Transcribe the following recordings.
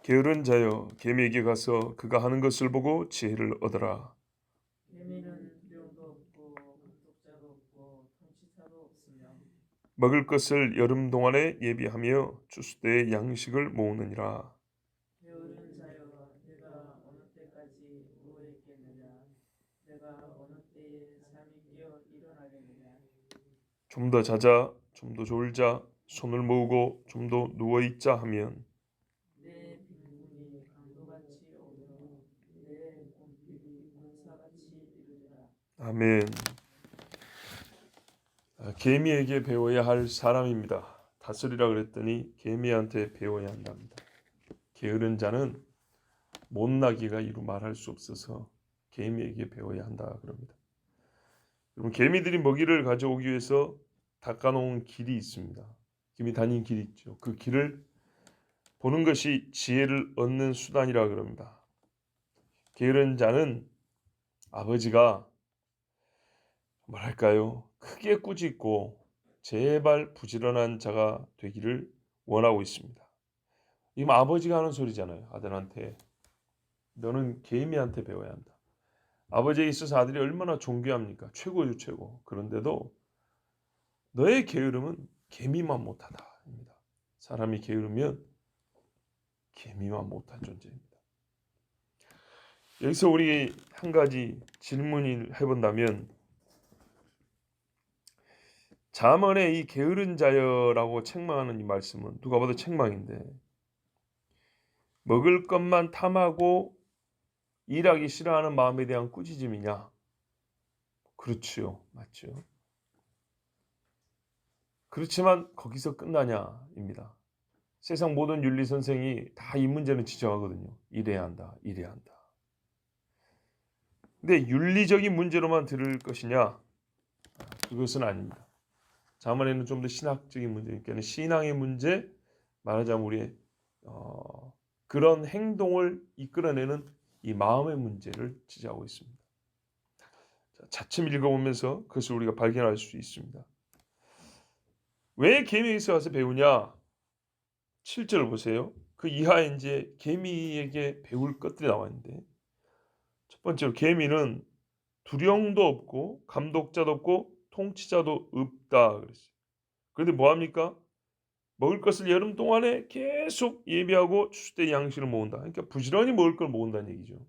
게으른 자여 개미에게 가서 그가 하는 것을 보고 지혜를 얻어라. 개미는 두령도 없고 감독자도 없고 통치자도 없으며 먹을 것을 여름 동안에 예비하며 추수때에 양식을 모으느니라. 게으른 자여 내가 어느 때까지 누워 있겠느냐 내가 어느 때에 잠이 깨어 일어나겠느냐 좀 더 자자, 좀 더 졸자, 손을 모으고 좀 더 누워 있자 하면 내 빈궁이 강도같이 오며 내 궁핍이 문사같이 이르리라. 아멘. 개미에게 배워야 할 사람입니다. 다스리라 그랬더니 개미한테 배워야 한답니다. 게으른 자는 못나기가 이루 말할 수 없어서 개미에게 배워야 한다 그럽니다. 여러분, 개미들이 먹이를 가져오기 위해서 닦아놓은 길이 있습니다. 개미 다니는 길이 있죠. 그 길을 보는 것이 지혜를 얻는 수단이라 그럽니다. 게으른 자는 아버지가 뭐랄까요? 크게 꾸짖고 제발 부지런한 자가 되기를 원하고 있습니다. 이건 아버지가 하는 소리잖아요. 아들한테. 너는 개미한테 배워야 한다. 아버지에 있어서 아들이 얼마나 존귀합니까? 최고죠, 최고. 그런데도 너의 게으름은 개미만 못하다입니다. 사람이 게으르면 개미만 못한 존재입니다. 여기서 우리 한 가지 질문을 해본다면 잠언의 이 게으른 자여라고 책망하는 이 말씀은 누가 봐도 책망인데 먹을 것만 탐하고 일하기 싫어하는 마음에 대한 꾸짖음이냐? 그렇지요. 맞죠. 그렇지만 거기서 끝나냐입니다. 세상 모든 윤리 선생이 다 이 문제는 지적하거든요. 이래야 한다. 이래야 한다. 근데 윤리적인 문제로만 들을 것이냐? 그것은 아닙니다. 잠언에는 좀 더 신학적인 문제, 그러니까 신앙의 문제, 말하자면 우리의 그런 행동을 이끌어내는 이 마음의 문제를 지적하고 있습니다. 자, 차츰 읽어보면서 그것을 우리가 발견할 수 있습니다. 왜 개미에게서 와서 배우냐? 7절 보세요. 그 이하에 이제 개미에게 배울 것들이 나와 있는데 첫 번째로 개미는 두령도 없고 감독자도 없고 통치자도 없다 그랬어요. 그런데 뭐합니까? 먹을 것을 여름 동안에 계속 예비하고 추수 때 양식을 모은다. 그러니까 부지런히 먹을 걸 모은다는 얘기죠.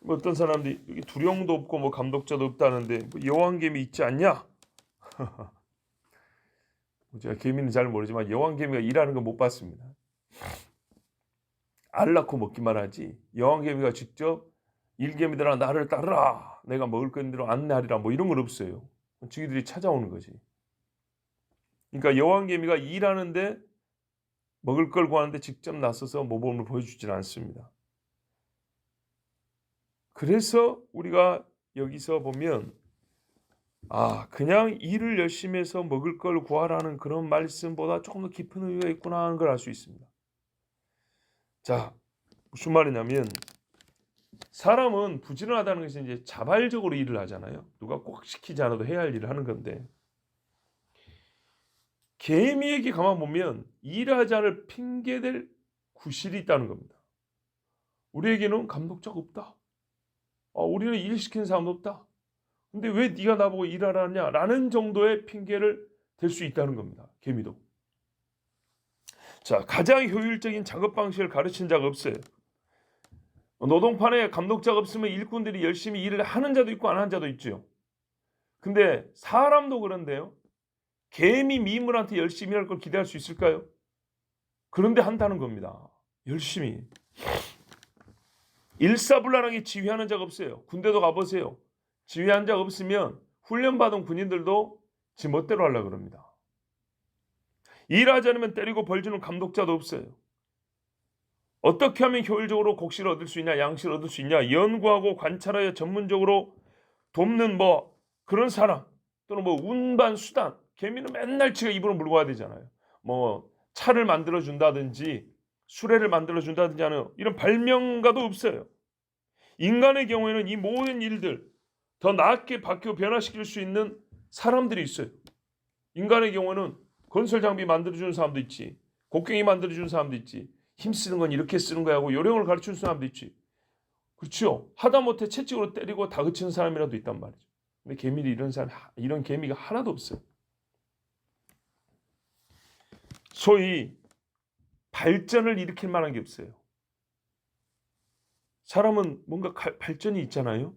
어떤 사람들이 여기 두령도 없고 뭐 감독자도 없다는데 뭐 여왕개미 있지 않냐? 제가 개미는 잘 모르지만 여왕개미가 일하는 건 못 봤습니다. 알 낳고 먹기만 하지 여왕개미가 직접 일개미들아 나를 따르라 내가 먹을 것 있는 대로 안내하리라 뭐 이런 건 없어요. 지기들이 찾아오는 거지. 그러니까 여왕개미가 일하는데 먹을 걸 구하는데 직접 나서서 모범을 보여주지는 않습니다. 그래서 우리가 여기서 보면 그냥 일을 열심히 해서 먹을 걸 구하라는 그런 말씀보다 조금 더 깊은 의미가 있구나 하는 걸 알 수 있습니다. 자, 무슨 말이냐면 사람은 부지런하다는 것이 이제 자발적으로 일을 하잖아요. 누가 꼭 시키지 않아도 해야 할 일을 하는 건데 개미에게 가만 보면 일하지 않을 핑계댈 구실이 있다는 겁니다. 우리에게는 감독자가 없다. 우리는 일 시키는 사람도 없다. 근데 왜 네가 나보고 일하라냐? 라는 정도의 핑계를 댈 수 있다는 겁니다. 개미도. 자, 가장 효율적인 작업 방식을 가르친 자가 없어요. 노동판에 감독자가 없으면 일꾼들이 열심히 일을 하는 자도 있고 안 하는 자도 있죠. 근데 사람도 그런데요. 개미 미물한테 열심히 할 걸 기대할 수 있을까요? 그런데 한다는 겁니다. 열심히. 일사불란하게 지휘하는 자가 없어요. 군대도 가보세요. 지휘한 자가 없으면 훈련받은 군인들도 지 멋대로 하려고 그럽니다. 일하지 않으면 때리고 벌주는 감독자도 없어요. 어떻게 하면 효율적으로 곡식을 얻을 수 있냐, 양식을 얻을 수 있냐, 연구하고 관찰하여 전문적으로 돕는 그런 사람, 또는 운반 수단, 개미는 맨날 지가 입으로 물고 와야 되잖아요. 차를 만들어 준다든지 수레를 만들어 준다든지 하는 이런 발명가도 없어요. 인간의 경우에는 이 모든 일들 더 나게 바뀌고 변화시킬 수 있는 사람들이 있어요. 인간의 경우는 건설 장비 만들어주는 사람도 있지, 곡괭이 만들어주는 사람도 있지. 힘 쓰는 건 이렇게 쓰는 거야 하고 요령을 가르쳐주는 사람도 있지. 그렇죠? 하다못해 채찍으로 때리고 다그치는 사람이라도 있단 말이죠. 근데 개미는 이런 개미가 하나도 없어요. 소위 발전을 일으킬 만한 게 없어요. 사람은 뭔가 발전이 있잖아요.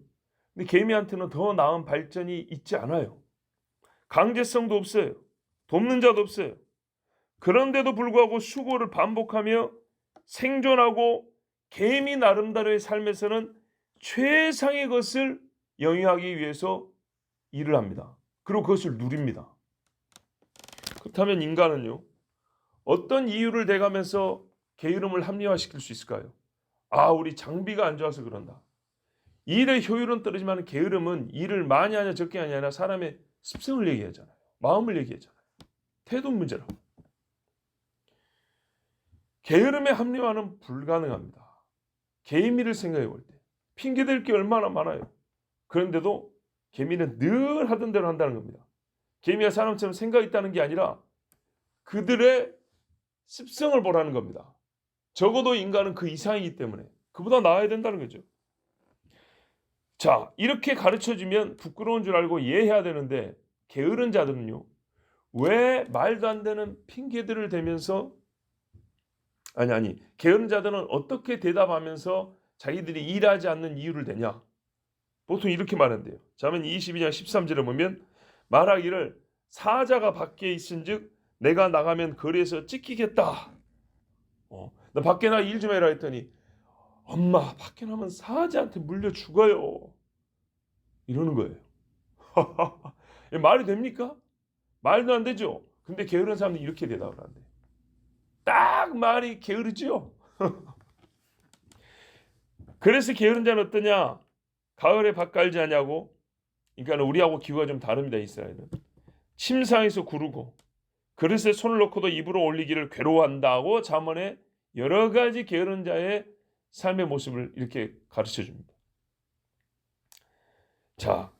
근데 개미한테는 더 나은 발전이 있지 않아요. 강제성도 없어요. 돕는 자도 없어요. 그런데도 불구하고 수고를 반복하며 생존하고 개미 나름대로의 삶에서는 최상의 것을 영위하기 위해서 일을 합니다. 그리고 그것을 누립니다. 그렇다면 인간은요, 어떤 이유를 대가면서 게으름을 합리화시킬 수 있을까요? 우리 장비가 안 좋아서 그런다. 일의 효율은 떨어지만 게으름은 일을 많이 하냐 적게 하냐 아니라 사람의 습성을 얘기하잖아요. 마음을 얘기하잖아요. 태도 문제라고. 게으름의 합리화는 불가능합니다. 개미를 생각해 볼 때 핑계댈 게 얼마나 많아요. 그런데도 개미는 늘 하던 대로 한다는 겁니다. 개미가 사람처럼 생각이 있다는 게 아니라 그들의 습성을 보라는 겁니다. 적어도 인간은 그 이상이기 때문에 그보다 나아야 된다는 거죠. 자, 이렇게 가르쳐주면 부끄러운 줄 알고 이해해야 되는데 게으른 자들은요, 왜 말도 안 되는 핑계들을 대면서 게으른 자들은 어떻게 대답하면서 자기들이 일하지 않는 이유를 대냐? 보통 이렇게 말한대요. 자면 22장 13절에 보면 말하기를 사자가 밖에 있은즉 내가 나가면 거리에서 찢기겠다. 나 밖에 나 일 좀 해라 했더니 엄마 밖에 나면 사자한테 물려 죽어요. 이러는 거예요. 말이 됩니까? 말도 안 되죠. 근데 게으른 사람들이 이렇게 대답을 한대. 딱 말이 게으르죠. 그래서 게으른 자는 어떠냐? 가을에 밭 갈지 않냐고. 그러니까 우리하고 기후가 좀 다릅니다. 이스라엘은 침상에서 구르고 그릇에 손을 놓고도 입으로 올리기를 괴로워한다고 잠언에 여러 가지 게으른 자의 삶의 모습을 이렇게 가르쳐 줍니다. 자,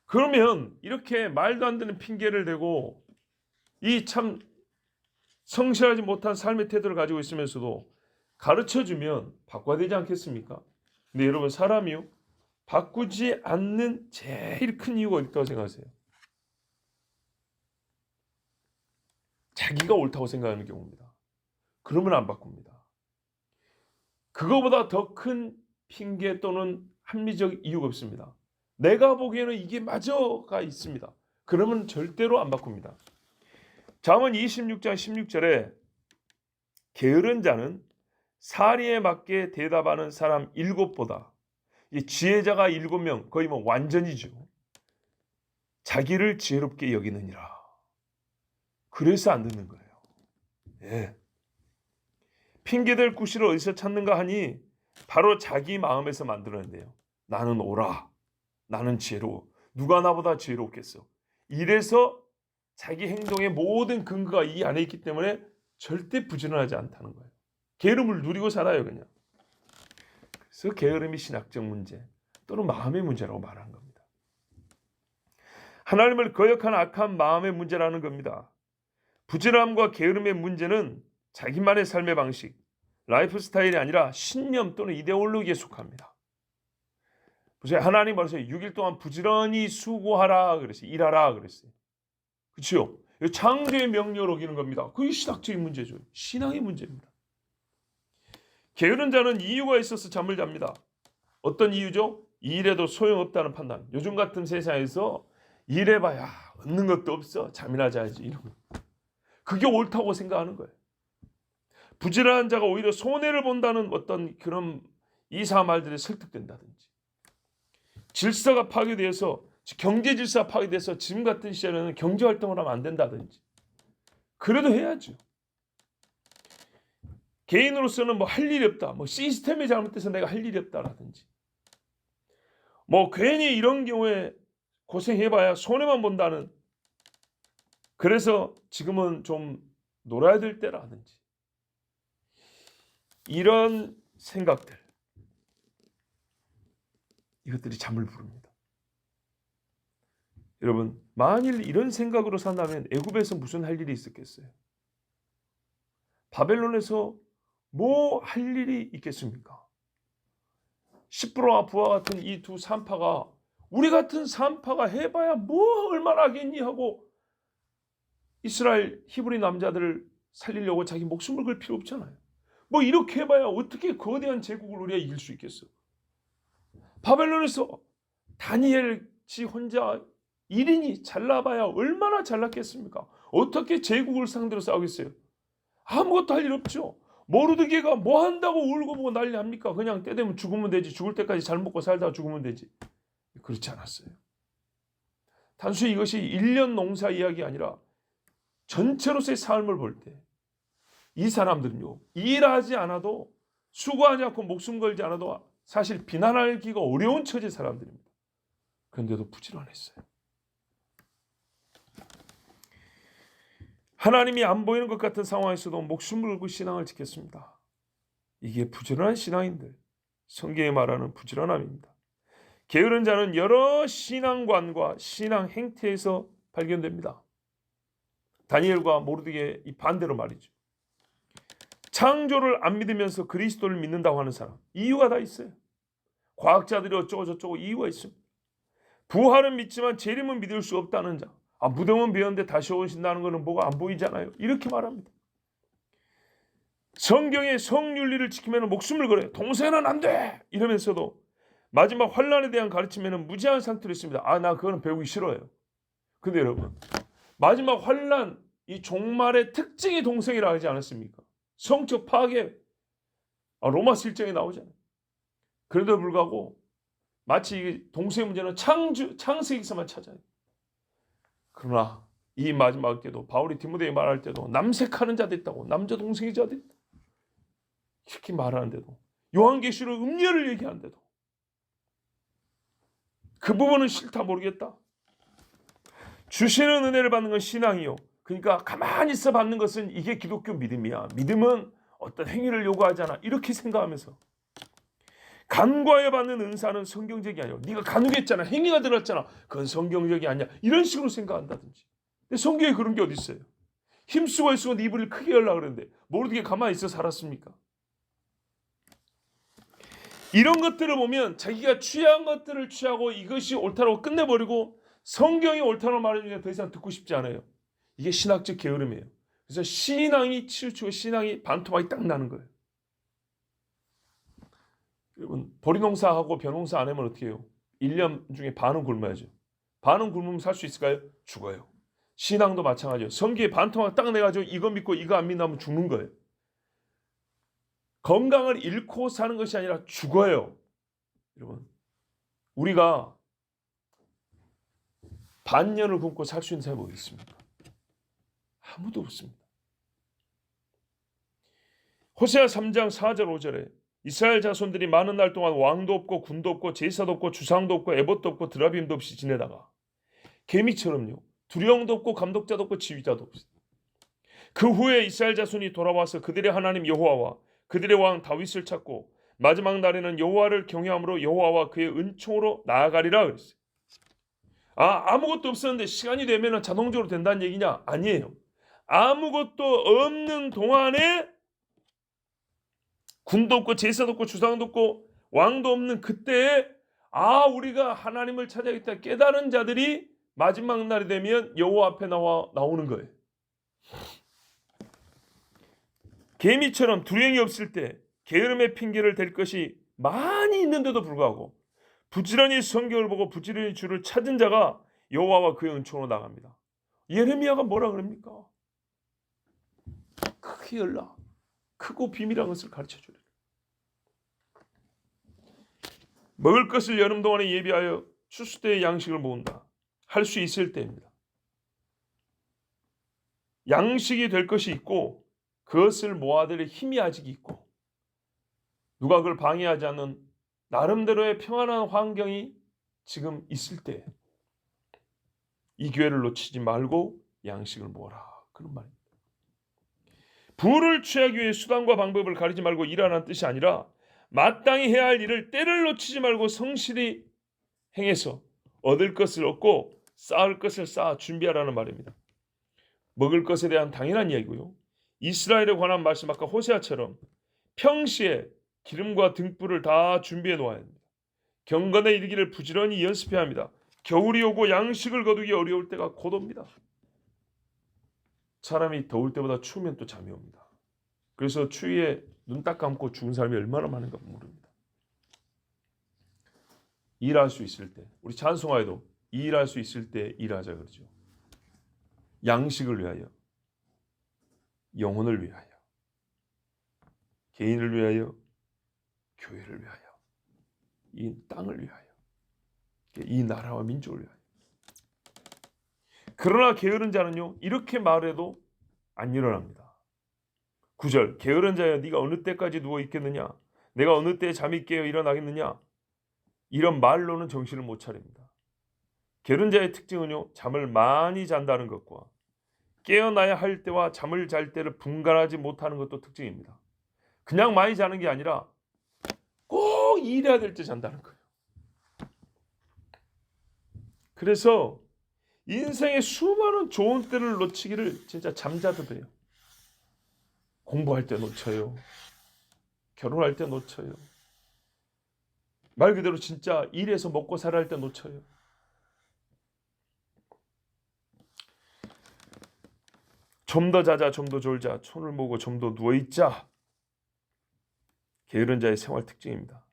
그러면 이렇게 말도 안 되는 핑계를 대고 이 참 성실하지 못한 삶의 태도를 가지고 있으면서도 가르쳐주면 바꿔야 되지 않겠습니까? 근데 여러분 사람이요, 바꾸지 않는 제일 큰 이유가 있다고 생각하세요? 자기가 옳다고 생각하는 경우입니다. 그러면 안 바꿉니다. 그거보다 더 큰 핑계 또는 합리적 이유가 없습니다. 내가 보기에는 이게 맞아가 있습니다. 그러면 절대로 안 바꿉니다. 잠언 26장 16절에 게으른 자는 사리에 맞게 대답하는 사람 7보다 지혜자가 7명, 거의 뭐 완전이죠. 자기를 지혜롭게 여기느니라. 그래서 안 듣는 거예요. 예. 핑계댈 구실을 어디서 찾는가 하니 바로 자기 마음에서 만들어낸대요. 나는 옳아. 나는 지혜로워. 누가 나보다 지혜롭겠어. 이래서 자기 행동의 모든 근거가 이 안에 있기 때문에 절대 부지런하지 않다는 거예요. 게으름을 누리고 살아요, 그냥. 그래서 게으름이 신학적 문제 또는 마음의 문제라고 말하는 겁니다. 하나님을 거역한 악한 마음의 문제라는 겁니다. 부지런함과 게으름의 문제는 자기만의 삶의 방식, 라이프 스타일이 아니라 신념 또는 이데올로기에 속합니다. 보세요. 하나님 말씀에 6일 동안 부지런히 수고하라 그랬어요. 일하라 그랬어요. 그렇죠? 창조의 명령을 어기는 겁니다. 그게 신학적인 문제죠. 신앙의 문제입니다. 게으른 자는 이유가 있어서 잠을 잡니다. 어떤 이유죠? 일해도 소용없다는 판단. 요즘 같은 세상에서 일해봐야 얻는 것도 없어. 잠이나 자야지. 이런 거. 그게 옳다고 생각하는 거예요. 부지런한 자가 오히려 손해를 본다는 어떤 그런 이상한 말들에 설득된다든지, 질서가 파괴되어서 경제 질서가 파괴돼서 지금 같은 시절에는 경제 활동을 하면 안 된다든지, 그래도 해야죠. 개인으로서는 뭐 할 일이 없다, 뭐 시스템이 잘못돼서 내가 할 일이 없다라든지, 뭐 괜히 이런 경우에 고생해봐야 손해만 본다는, 그래서 지금은 좀 놀아야 될 때라든지, 이런 생각들, 이것들이 잠을 부릅니다. 여러분, 만일 이런 생각으로 산다면 애굽에서 무슨 할 일이 있었겠어요? 바벨론에서 뭐 할 일이 있겠습니까? 시프로와 부하 같은 이 두 산파가 우리 같은 산파가 해봐야 뭐 얼마나 하겠니 하고 이스라엘 히브리 남자들을 살리려고 자기 목숨을 걸 필요 없잖아요. 뭐 이렇게 해봐야 어떻게 거대한 제국을 우리가 이길 수 있겠어? 바벨론에서 다니엘 지 혼자 1인이 잘나봐야 얼마나 잘났겠습니까? 어떻게 제국을 상대로 싸우겠어요? 아무것도 할 일 없죠. 모르드게가 뭐 한다고 울고 보고 난리합니까? 그냥 때 되면 죽으면 되지. 죽을 때까지 잘 먹고 살다가 죽으면 되지. 그렇지 않았어요. 단순히 이것이 1년 농사 이야기 아니라 전체로서의 삶을 볼 때 이 사람들은요, 일하지 않아도, 수고하지 않고 목숨 걸지 않아도 사실 비난하기가 어려운 처지 사람들입니다. 그런데도 부지런했어요. 하나님이 안 보이는 것 같은 상황에서도 목숨을 걸고 신앙을 지켰습니다. 이게 부지런한 신앙인들, 성경에 말하는 부지런함입니다. 게으른 자는 여러 신앙관과 신앙 행태에서 발견됩니다. 다니엘과 모르드게 이 반대로 말이죠. 창조를 안 믿으면서 그리스도를 믿는다고 하는 사람, 이유가 다 있어요. 과학자들이 어쩌고 저쩌고 이유가 있습니다. 부활은 믿지만 재림은 믿을 수 없다는 자, 무덤은 비었는데 다시 오신다는 것은 뭐가 안 보이잖아요. 이렇게 말합니다. 성경의 성윤리를 지키면 목숨을 걸어요. 동생은 안 돼! 이러면서도 마지막 환란에 대한 가르침에는 무지한 상태로 있습니다. 나 그거는 배우기 싫어요. 근데 여러분, 마지막 환란, 이 종말의 특징이 동생이라 하지 않았습니까? 성적 파괴, 로마서 1장에 나오잖아요. 그래도 불구하고 마치 이 동생 문제는 창세기에서만 찾아요. 그러나 이 마지막 때도 바울이 디모데에 말할 때도 남색하는 자도 있다고, 남자 동생의 자도 있다, 이렇게 말하는데도, 요한계시록 음녀를 얘기하는데도 그 부분은 싫다 모르겠다. 주시는 은혜를 받는 건 신앙이요. 그러니까 가만히 있어 받는 것은 이게 기독교 믿음이야. 믿음은 어떤 행위를 요구하잖아. 이렇게 생각하면서 간과해 받는 은사는 성경적이 아니야. 네가 간구했잖아. 행위가 들었잖아. 그건 성경적이 아니야. 이런 식으로 생각한다든지. 근데 성경에 그런 게 어디 있어요? 힘쓰고 입을 크게 열려고 그러는데 모르게 가만히 있어 살았습니까? 이런 것들을 보면 자기가 취한 것들을 취하고 이것이 옳다고 끝내버리고 성경이 옳다고 말해주니까 더 이상 듣고 싶지 않아요. 이게 신학적 게으름이에요. 그래서 신앙이 치우치고 신앙이 반토막이 딱 나는 거예요. 여러분, 보리농사하고 벼농사 안 하면 어떻게 해요? 1년 중에 반은 굶어야죠. 반은 굶으면 살 수 있을까요? 죽어요. 신앙도 마찬가지예요. 성기에 반토막 딱 내가지고 이거 믿고 이거 안 믿으면 죽는 거예요. 건강을 잃고 사는 것이 아니라 죽어요. 여러분, 우리가 반년을 굶고 살 수 있는 사람이 어디 있습니까? 아무도 없습니다. 호세아 3장 4절 5절에 이스라엘 자손들이 많은 날 동안 왕도 없고 군도 없고 제사도 없고 주상도 없고 에봇도 없고 드라빔도 없이 지내다가 개미처럼요, 두령도 없고 감독자도 없고 지휘자도 없어요. 그 후에 이스라엘 자손이 돌아와서 그들의 하나님 여호와와 그들의 왕 다윗을 찾고 마지막 날에는 여호와를 경외함으로 여호와와 그의 은총으로 나아가리라 그랬어요. 아무것도 없었는데 시간이 되면 자동적으로 된다는 얘기냐? 아니에요. 아무것도 없는 동안에 군도 없고 제사도 없고 주상도 없고 왕도 없는 그때에 우리가 하나님을 찾아야겠다 깨달은 자들이 마지막 날이 되면 여호와 앞에 나오는 거예요. 개미처럼 두령이 없을 때 게으름의 핑계를 댈 것이 많이 있는데도 불구하고 부지런히 성경을 보고 부지런히 주를 찾은 자가 여호와와 그의 은총으로 나갑니다. 예레미야가 뭐라 그럽니까? 크게 열라. 크고 비밀한 것을 가르쳐주리라. 먹을 것을 여름 동안에 예비하여 추수 때의 양식을 모은다. 할 수 있을 때입니다. 양식이 될 것이 있고 그것을 모아들 힘이 아직 있고 누가 그걸 방해하지 않는 나름대로의 평안한 환경이 지금 있을 때 이 기회를 놓치지 말고 양식을 모아라. 그런 말입니다. 부를 취하기 위해 수단과 방법을 가리지 말고 일하라는 뜻이 아니라 마땅히 해야 할 일을 때를 놓치지 말고 성실히 행해서 얻을 것을 얻고 쌓을 것을 쌓아 준비하라는 말입니다. 먹을 것에 대한 당연한 이야기고요. 이스라엘에 관한 말씀 아까 호세아처럼 평시에 기름과 등불을 다 준비해 놓아야 합니다. 경건에 이르기를 부지런히 연습해야 합니다. 겨울이 오고 양식을 거두기 어려울 때가 곧 옵니다. 사람이 더울 때보다 추우면 또 잠이 옵니다. 그래서 추위에 눈 딱 감고 죽은 사람이 얼마나 많은가 모릅니다. 일할 수 있을 때, 우리 찬송하에도 일할 수 있을 때 일하자 그러죠. 양식을 위하여, 영혼을 위하여, 개인을 위하여, 교회를 위하여, 이 땅을 위하여, 이 나라와 민족을 위하여. 그러나 게으른 자는요, 이렇게 말해도 안 일어납니다. 9절, 게으른 자여 네가 어느 때까지 누워 있겠느냐? 내가 어느 때에 잠이 깨어 일어나겠느냐? 이런 말로는 정신을 못 차립니다. 게으른 자의 특징은요, 잠을 많이 잔다는 것과 깨어나야 할 때와 잠을 잘 때를 분간하지 못하는 것도 특징입니다. 그냥 많이 자는 게 아니라 꼭 일해야 될 때 잔다는 거예요. 그래서 인생의 수많은 좋은 때를 놓치기를 진짜 잠자도 돼요. 공부할 때 놓쳐요. 결혼할 때 놓쳐요. 말 그대로 진짜 일해서 먹고 살아야 할 때 놓쳐요. 좀 더 자자, 좀 더 졸자, 손을 모으고 좀 더 누워있자. 게으른 자의 생활 특징입니다.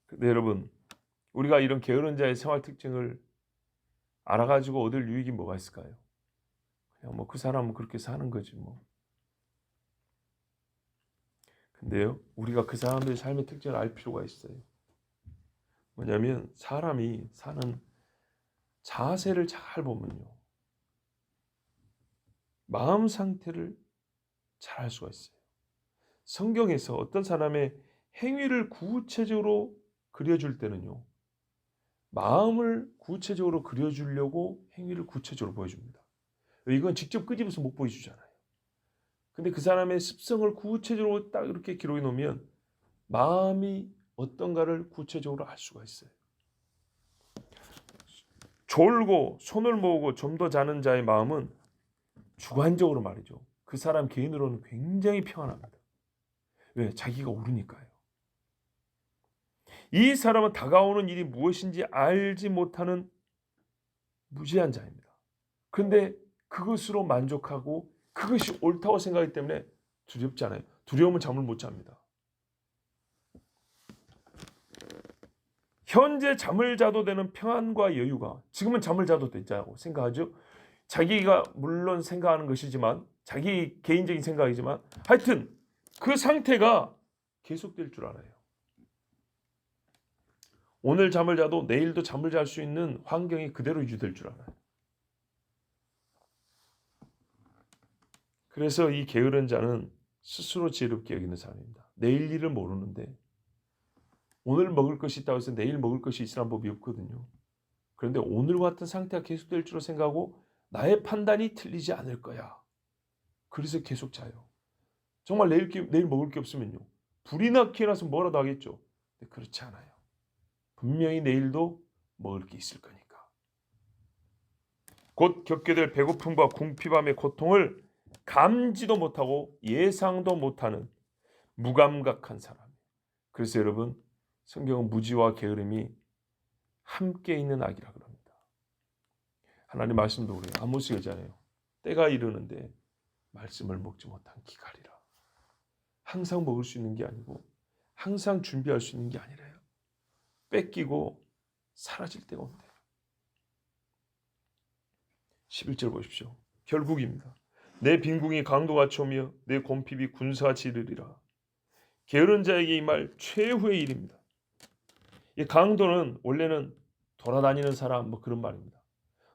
근데 여러분, 우리가 이런 게으른 자의 생활 특징을 알아가지고 얻을 유익이 뭐가 있을까요? 그냥 뭐 그 사람은 그렇게 사는 거지 뭐. 근데요, 우리가 그 사람들의 삶의 특징을 알 필요가 있어요. 뭐냐면 사람이 사는 자세를 잘 보면요, 마음 상태를 잘 알 수가 있어요. 성경에서 어떤 사람의 행위를 구체적으로 그려줄 때는요, 마음을 구체적으로 그려주려고 행위를 구체적으로 보여줍니다. 이건 직접 끄집어서 못 보여주잖아요. 근데 그 사람의 습성을 구체적으로 딱 이렇게 기록해 놓으면 마음이 어떤가를 구체적으로 알 수가 있어요. 졸고 손을 모으고 좀 더 자는 자의 마음은 주관적으로 말이죠, 그 사람 개인으로는 굉장히 평안합니다. 왜? 자기가 오르니까요. 이 사람은 다가오는 일이 무엇인지 알지 못하는 무지한 자입니다. 그런데 그것으로 만족하고 그것이 옳다고 생각하기 때문에 두렵지 않아요. 두려움은 잠을 못 잡니다. 현재 잠을 자도 되는 평안과 여유가, 지금은 잠을 자도 된다고 생각하죠. 자기가 물론 생각하는 것이지만, 자기 개인적인 생각이지만, 하여튼 그 상태가 계속될 줄 알아요. 오늘 잠을 자도 내일도 잠을 잘 수 있는 환경이 그대로 유지될 줄 알아요. 그래서 이 게으른 자는 스스로 지혜롭게 여기는 사람입니다. 내일 일을 모르는데 오늘 먹을 것이 있다고 해서 내일 먹을 것이 있으란 법이 없거든요. 그런데 오늘과 같은 상태가 계속될 줄로 생각하고 나의 판단이 틀리지 않을 거야. 그래서 계속 자요. 정말 내일 먹을 게 없으면요, 불이나 피해나서 뭐라도 하겠죠. 근데 그렇지 않아요. 분명히 내일도 먹을 게 있을 거니까. 곧 겪게 될 배고픔과 궁핍함의 고통을 감지도 못하고 예상도 못하는 무감각한 사람. 그래서 여러분, 성경은 무지와 게으름이 함께 있는 악이라 그럽니다. 하나님 말씀도 그래요. 아모스 여자네요. 때가 이르는데 말씀을 먹지 못한 기갈이라. 항상 먹을 수 있는 게 아니고 항상 준비할 수 있는 게 아니래요. 뺏기고 사라질 때가 온대요. 11절 보십시오. 결국입니다. 내 빈궁이 강도같이 오며 내 곰핍이 군사같이 이르리라. 게으른 자에게 이 말 최후의 일입니다. 이 강도는 원래는 돌아다니는 사람 뭐 그런 말입니다.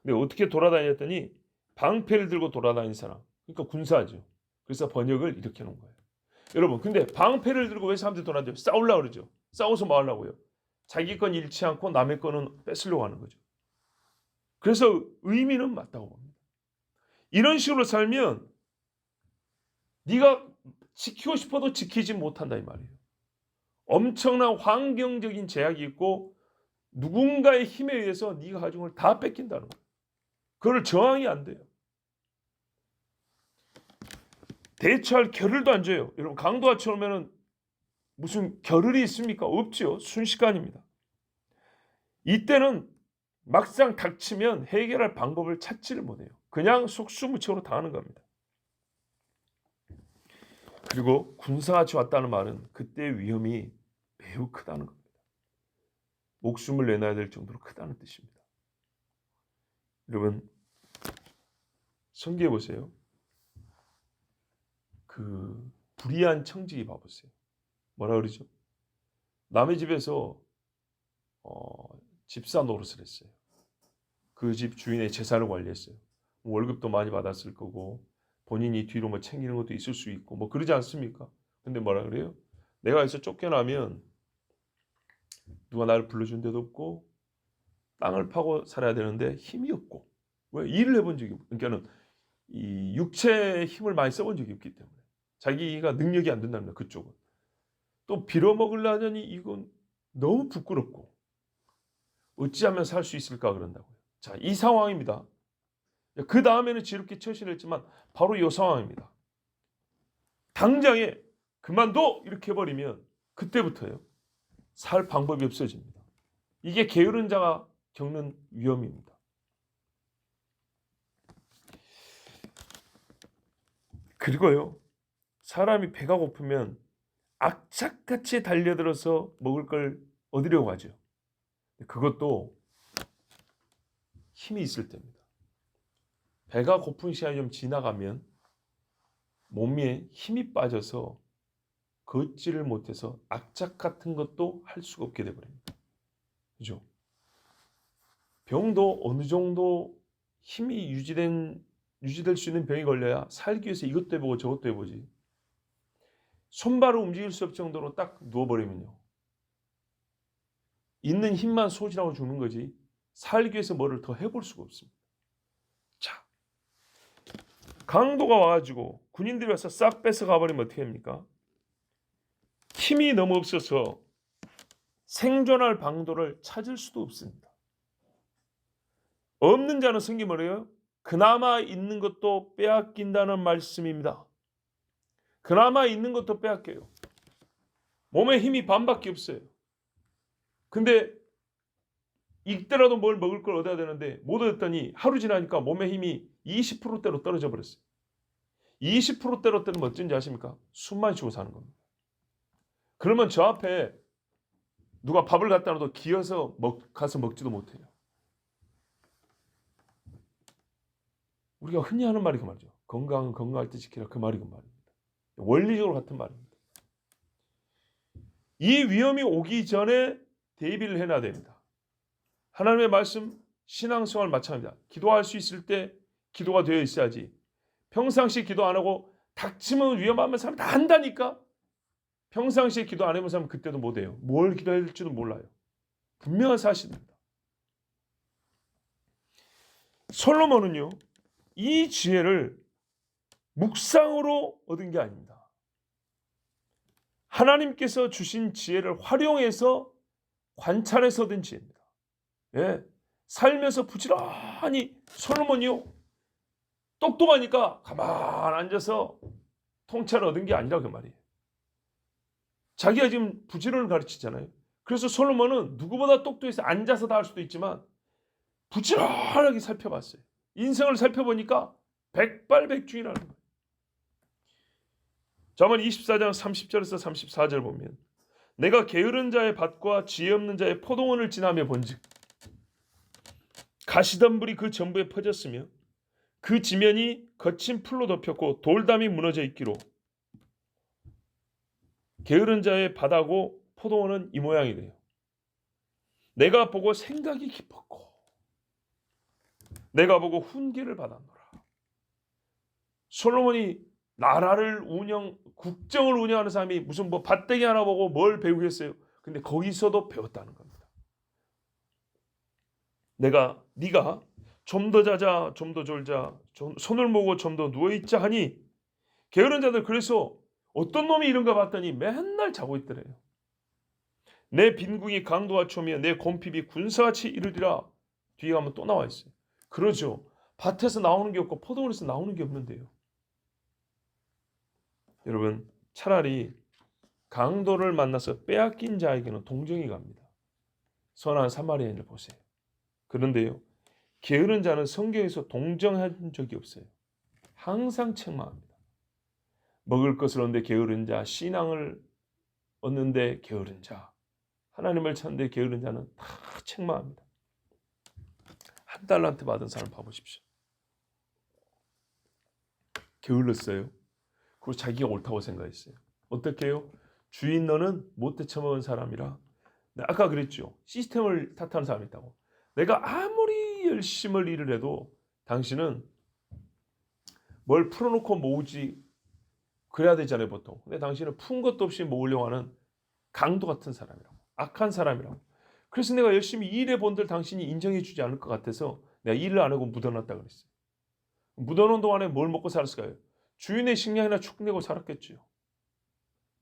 근데 어떻게 돌아다녔더니 방패를 들고 돌아다니는 사람, 그러니까 군사죠. 그래서 번역을 이렇게 해놓은 거예요. 여러분, 근데 방패를 들고 왜 사람들이 돌아다녀요? 싸우려고 그러죠. 싸워서 뭐 하려고요? 자기 건 잃지 않고 남의 거는 뺏으려고 하는 거죠. 그래서 의미는 맞다고 봅니다. 이런 식으로 살면 네가 지키고 싶어도 지키지 못한다 이 말이에요. 엄청난 환경적인 제약이 있고 누군가의 힘에 의해서 네가 가진 걸 다 뺏긴다는 거예요. 그걸 저항이 안 돼요. 대처할 겨를도 안 줘요. 여러분 강도가 쳐오면은 무슨 겨를이 있습니까? 없지요. 순식간입니다. 이때는 막상 닥치면 해결할 방법을 찾지를 못해요. 그냥 속수무책으로 당하는 겁니다. 그리고 군사같이 왔다는 말은 그때의 위험이 매우 크다는 겁니다. 목숨을 내놔야 될 정도로 크다는 뜻입니다. 여러분 성경에 보세요. 그 불의한 청지기 봐보세요. 뭐라 그러죠? 남의 집에서 집사 노릇을 했어요. 그 집 주인의 재산을 관리했어요. 월급도 많이 받았을 거고 본인이 뒤로 뭐 챙기는 것도 있을 수 있고 뭐 그러지 않습니까? 근데 뭐라 그래요? 내가 여기서 쫓겨나면 누가 나를 불러준 데도 없고 땅을 파고 살아야 되는데 힘이 없고 왜 일을 해본 적이 없고 그러니까는 이 육체의 힘을 많이 써본 적이 없기 때문에 자기가 능력이 안 된답니다. 그쪽은 또 빌어먹으려니 이건 너무 부끄럽고 어찌하면 살 수 있을까 그런다고요. 자, 이 상황입니다. 그 다음에는 지롭게 처신했지만 바로 이 상황입니다. 당장에 그만둬 이렇게 해버리면 그때부터요. 살 방법이 없어집니다. 이게 게으른 자가 겪는 위험입니다. 그리고요. 사람이 배가 고프면 악착같이 달려들어서 먹을 걸 얻으려고 하죠. 그것도 힘이 있을 때입니다. 배가 고픈 시간이 좀 지나가면 몸에 힘이 빠져서 걷지를 못해서 악착 같은 것도 할 수가 없게 되어버립니다. 그죠? 병도 어느 정도 힘이 유지될 수 있는 병이 걸려야 살기 위해서 이것도 해보고 저것도 해보지. 손발을 움직일 수 없을 정도로 딱 누워버리면요. 있는 힘만 소진하고 죽는 거지 살기 위해서 뭐를 더 해볼 수가 없습니다. 자, 강도가 와가지고 군인들이 와서 싹 뺏어가 버리면 어떻게 합니까? 힘이 너무 없어서 생존할 방도를 찾을 수도 없습니다. 없는 자는 성경이 뭐래요? 그나마 있는 것도 빼앗긴다는 말씀입니다. 그나마 있는 것도 빼앗겨요. 몸에 힘이 반밖에 없어요. 근데 이때라도 뭘 먹을 걸 얻어야 되는데 못 얻었더니 하루 지나니까 몸에 힘이 20%대로 떨어져 버렸어요. 20%대로 떨어지면 어쩐지 아십니까? 숨만 쉬고 사는 겁니다. 그러면 저 앞에 누가 밥을 갖다 놔도 기어서 가서 먹지도 못해요. 우리가 흔히 하는 말이 그 말이죠. 건강은 건강할 때 지키라 그 말이 그 말입니다. 원리적으로 같은 말입니다. 이 위험이 오기 전에 대비를 해놔야 됩니다. 하나님의 말씀, 신앙생활 마찬가지입니다. 기도할 수 있을 때 기도가 되어 있어야지. 평상시 기도 안 하고 닥치면 위험하면 사람 다 한다니까. 평상시에 기도 안 해본 사람은 그때도 못해요. 뭘 기도해야 될지도 몰라요. 분명한 사실입니다. 솔로몬은요. 이 지혜를 묵상으로 얻은 게 아닙니다. 하나님께서 주신 지혜를 활용해서 관찰해서 얻은 지혜입니다. 예, 살면서 부지런히 솔로몬이요. 똑똑하니까 가만 앉아서 통찰을 얻은 게 아니라 그 말이에요. 자기가 지금 부지런을 가르치잖아요. 그래서 솔로몬은 누구보다 똑똑해서 앉아서 다 할 수도 있지만 부지런하게 살펴봤어요. 인생을 살펴보니까 백발백중이라는 거예요. 잠언 24장 30절에서 34절 보면 내가 게으른 자의 밭과 지혜 없는 자의 포도원을 지나며 본즉 가시덤불이 그 전부에 퍼졌으며 그 지면이 거친 풀로 덮였고 돌담이 무너져 있기로 게으른 자의 밭하고 포도원은 이 모양이 돼요. 내가 보고 생각이 깊었고 내가 보고 훈계를 받았노라. 솔로몬이 나라를 국정을 운영하는 사람이 무슨 뭐 밭대기 하나 보고 뭘 배우겠어요? 근데 거기서도 배웠다는 겁니다. 네가 좀 더 자자, 좀 더 졸자, 손을 모으고 좀 더 누워있자 하니 게으른 자들 그래서 어떤 놈이 이런가 봤더니 맨날 자고 있더래요. 내 빈궁이 강도같이 오며 내 곰핍이 군사같이 이르리라. 뒤에 가면 또 나와 있어요. 그러죠. 밭에서 나오는 게 없고 포도원에서 나오는 게 없는데요. 여러분, 차라리 강도를 만나서 빼앗긴 자에게는 동정이 갑니다. 선한 사마리아인을 보세요. 그런데요, 게으른 자는 성경에서 동정한 적이 없어요. 항상 책망합니다. 먹을 것을 얻는데 게으른 자, 신앙을 얻는데 게으른 자, 하나님을 찾는데 게으른 자는 다 책망합니다. 한 달란트 받은 사람 봐보십시오. 게을렀어요. 그리고 자기가 옳다고 생각했어요. 어떻게 해요? 주인 너는 못돼 처먹은 사람이라. 아까 그랬죠. 시스템을 탓하는 사람이 있다고. 내가 아무리 열심을 일을 해도 당신은 뭘 풀어놓고 모으지 그래야 되잖아요, 보통. 근데 당신은 푼 것도 없이 모으려고 하는 강도 같은 사람이라고. 악한 사람이라고. 그래서 내가 열심히 일해 본들 당신이 인정해 주지 않을 것 같아서 내가 일을 안 하고 묻어놨다 그랬어요. 묻어놓은 동안에 뭘 먹고 살았을까요? 주인의 식량이나 축내고 살았겠죠.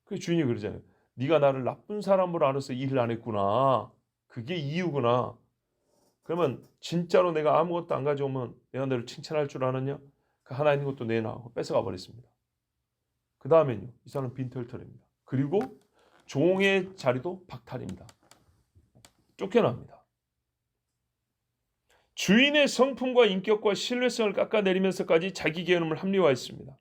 그 주인이 그러잖아요. 네가 나를 나쁜 사람으로 알아서 일을 안 했구나. 그게 이유구나. 그러면 진짜로 내가 아무것도 안 가져오면 내가 너를 칭찬할 줄 아느냐? 그 하나 있는 것도 내놔. 뺏어가 버렸습니다. 그 다음에는요. 이 사람은 빈털털입니다. 그리고 종의 자리도 박탈입니다. 쫓겨납니다. 주인의 성품과 인격과 신뢰성을 깎아내리면서까지 자기 계엄을 합리화했습니다.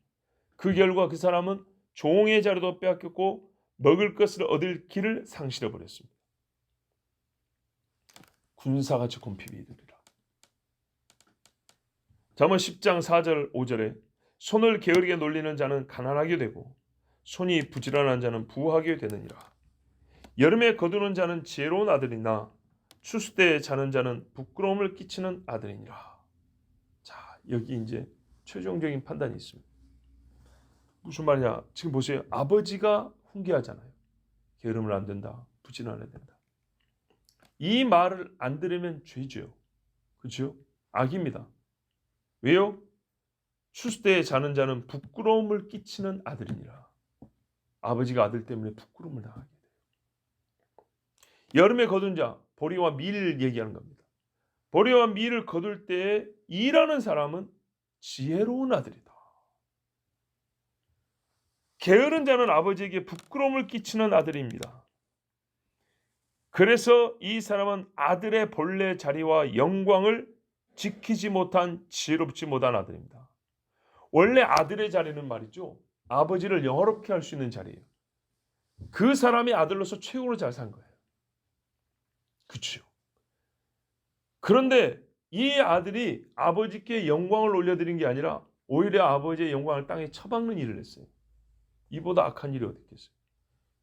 그 결과 그 사람은 종의 자리도 빼앗겼고 먹을 것을 얻을 길을 상실해버렸습니다. 군사같이 곰피비들이라. 잠언 10장 4절 5절에 손을 게으르게 놀리는 자는 가난하게 되고 손이 부지런한 자는 부하게 되느니라. 여름에 거두는 자는 지혜로운 아들이나 추수 때에 자는 자는 부끄러움을 끼치는 아들이니라. 자, 여기 이제 최종적인 판단이 있습니다. 무슨 말이냐? 지금 보세요. 아버지가 훈계하잖아요. 게으름을 안 된다. 부지런해야 된다. 이 말을 안 들으면 죄죠. 그렇죠? 악입니다. 왜요? 추수 때에 자는 자는 부끄러움을 끼치는 아들이니라. 아버지가 아들 때문에 부끄러움을 당하게 돼요. 여름에 거둔 자, 보리와 밀을 얘기하는 겁니다. 보리와 밀을 거둘 때에 일하는 사람은 지혜로운 아들이다. 게으른 자는 아버지에게 부끄러움을 끼치는 아들입니다. 그래서 이 사람은 아들의 본래 자리와 영광을 지키지 못한 지혜롭지 못한 아들입니다. 원래 아들의 자리는 말이죠. 아버지를 영화롭게 할 수 있는 자리예요. 그 사람이 아들로서 최고로 잘 산 거예요. 그렇죠. 그런데 이 아들이 아버지께 영광을 올려드린 게 아니라 오히려 아버지의 영광을 땅에 처박는 일을 했어요. 이보다 악한 일이 어디 있겠어요.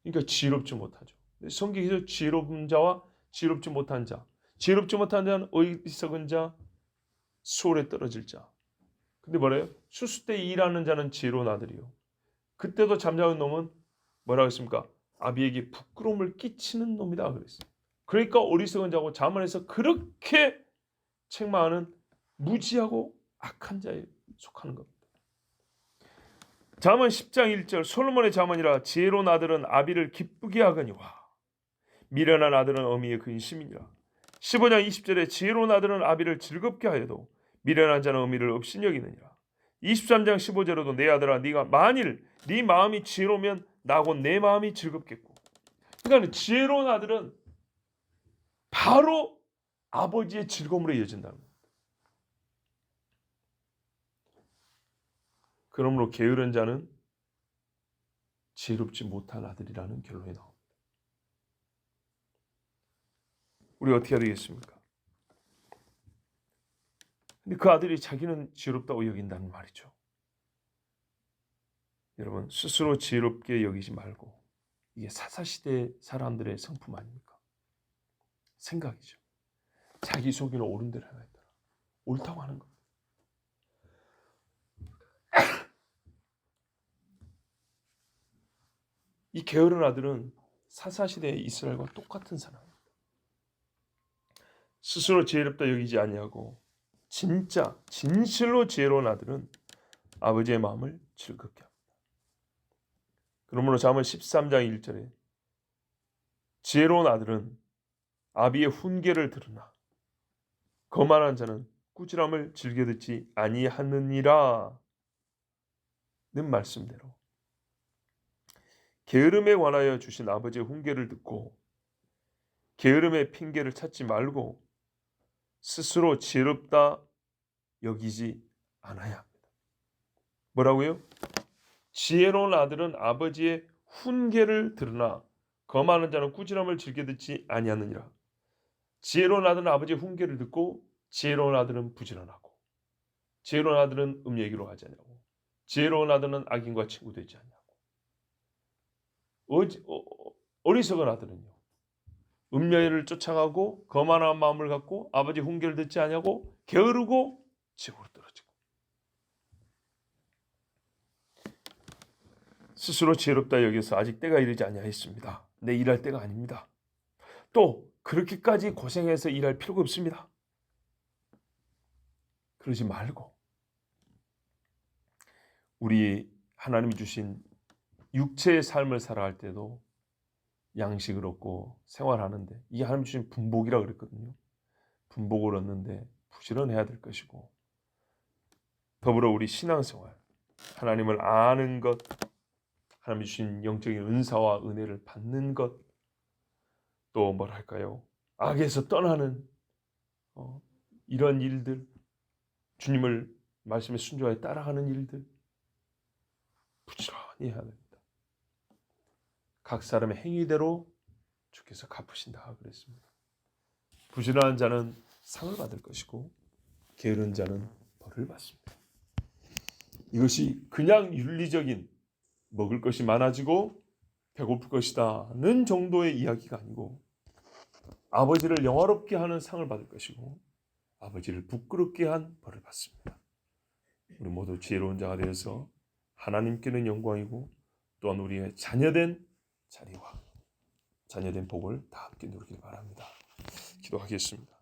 그러니까 지혜롭지 못하죠. 성경에서 지혜로운 자와 지혜롭지 못한 자. 지혜롭지 못한 자는 어리석은 자, 수월에 떨어질 자. 근데 뭐래요? 수수 때 일하는 자는 지혜로운 아들이요. 그때도 잠자는 놈은 뭐라고 했습니까? 아비에게 부끄러움을 끼치는 놈이다 그랬어요. 그러니까 어리석은 자고 자문해서 그렇게 책망하는 무지하고 악한 자에 속하는 겁니다. 잠언 10장 1절 솔로몬의 잠언이라 지혜로운 아들은 아비를 기쁘게 하거니와 미련한 아들은 어미의 근심이니라. 15장 20절에 지혜로운 아들은 아비를 즐겁게 하여도 미련한 자는 어미를 업신여기느니라. 23장 15절에도 내 아들아 네가 만일 네 마음이 지혜로우면 나고 내 마음이 즐겁겠고. 그러니까 지혜로운 아들은 바로 아버지의 즐거움으로 이어진다는 겁니다. 그러므로 게으른 자는 지혜롭지 못한 아들이라는 결론이 나옵니다. 우리 어떻게 해야 되겠습니까? 근데 그 아들이 자기는 지혜롭다고 여긴다는 말이죠. 여러분 스스로 지혜롭게 여기지 말고 이게 사사시대 사람들의 성품 아닙니까? 생각이죠. 자기 속이는 옳은 대로 해야 된다. 옳다고 하는 겁니다. 이 게으른 아들은 사사시대의 이스라엘과 똑같은 사람입니다. 스스로 지혜롭다 여기지 아니하고 진짜 진실로 지혜로운 아들은 아버지의 마음을 즐겁게 합니다. 그러므로 잠언 13장 1절에 지혜로운 아들은 아비의 훈계를 들으나 거만한 자는 꾸지람을 즐겨 듣지 아니하느니라 는 말씀대로 게으름에 관하여 주신 아버지의 훈계를 듣고 게으름의 핑계를 찾지 말고 스스로 지혜롭다 여기지 않아야 합니다. 뭐라고요? 지혜로운 아들은 아버지의 훈계를 들으나 거만한 자는 꾸지람을 즐겨 듣지 아니하느니라. 지혜로운 아들은 아버지의 훈계를 듣고 지혜로운 아들은 부지런하고 지혜로운 아들은 얘기로 하지 않냐고 지혜로운 아들은 악인과 친구 되지 않냐고 어리석은 아들은요 음녀를 쫓아가고 거만한 마음을 갖고 아버지 훈계를 듣지 않냐고 게으르고 지옥으로 떨어지고 스스로 지혜롭다 여기서 아직 때가 이르지 아니하였습니다. 내 일할 때가 아닙니다. 또 그렇게까지 고생해서 일할 필요가 없습니다. 그러지 말고 우리 하나님이 주신 육체의 삶을 살아갈 때도 양식을 얻고 생활하는데 이게 하나님 주신 분복이라 그랬거든요. 분복을 얻는데 부지런해야 될 것이고 더불어 우리 신앙생활 하나님을 아는 것 하나님이 주신 영적인 은사와 은혜를 받는 것 또 뭐랄까요 악에서 떠나는 이런 일들 주님을 말씀에 순종하여 따라가는 일들 부지런히 해야 됩니다. 각 사람의 행위대로 주께서 갚으신다 그랬습니다. 부지런한 자는 상을 받을 것이고 게으른 자는 벌을 받습니다. 이것이 그냥 윤리적인 먹을 것이 많아지고 배고플 것이다는 정도의 이야기가 아니고 아버지를 영화롭게 하는 상을 받을 것이고 아버지를 부끄럽게 한 벌을 받습니다. 우리 모두 지혜로운 자가 되어서 하나님께는 영광이고 또한 우리의 자녀된 자리와 자녀된 복을 다 함께 누리길 바랍니다. 기도하겠습니다.